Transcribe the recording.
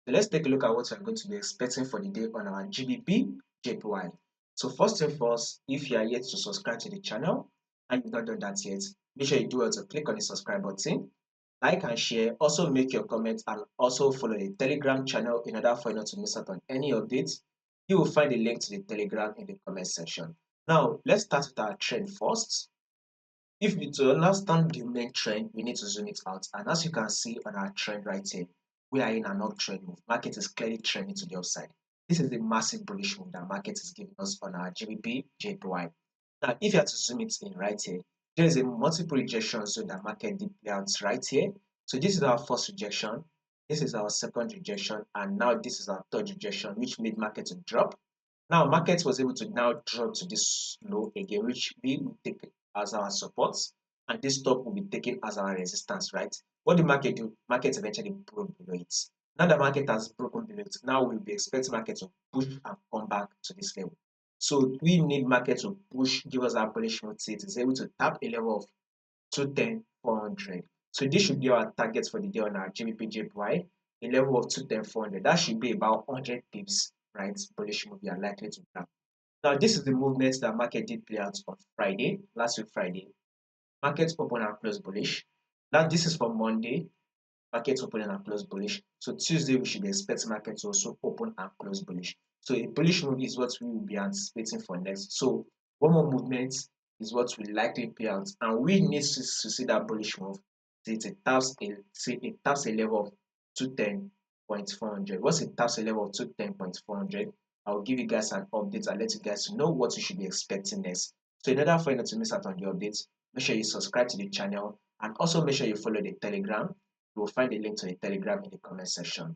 So let's take a look at what we're going to be expecting for the day on our GBP JPY. So first and first, if you are yet to subscribe to the channel and you've not done that yet, make sure you do also click on the subscribe button, like and share, also make your comments and also follow the Telegram channel in order for you not to miss out on any updates. You will find the link to the Telegram in the comment section. Now, let's start with our trend first. If we to understand the main trend, we need to zoom it out. And as you can see on our trend right here, we are in an uptrend move. Market is clearly trending to the upside. This is the massive bullish move that market is giving us on our GBP JPY. Now, if you have to zoom it in right here, there is a multiple rejection zone that market did play out right here. So this is our first rejection, this is our second rejection, and now this is our third rejection, which made market to drop. Now, market was able to now drop to this low again, which we will take as our support, and this top will be taken as our resistance, right? What the market do? Market eventually broke below it. Now the market has broken below it. Now we'll be expecting market to push and come back to this level. So we need market to push, give us our bullish motive. It is able to tap a level of 210, 400. So this should be our target for the day on our GBPJPY, a level of 210, 400. That should be about 100 pips, right? Bullish move we are likely to grab. Now, this is the movement that market did play out on Friday, last week Friday. Markets open and close bullish. Now, this is for Monday. Markets open and close bullish. So Tuesday, we should be expecting markets to also open and close bullish. So a bullish move is what we will be anticipating for next. So one more movement is what will likely play out, and we need to see that bullish move. It taps a level of 210.400. Once it taps a level of 210.400, I'll give you guys an update and let you guys know what you should be expecting next. So in order for you not to miss out on the updates, make sure you subscribe to the channel and also make sure you follow the Telegram. You will find the link to the Telegram in the comment section.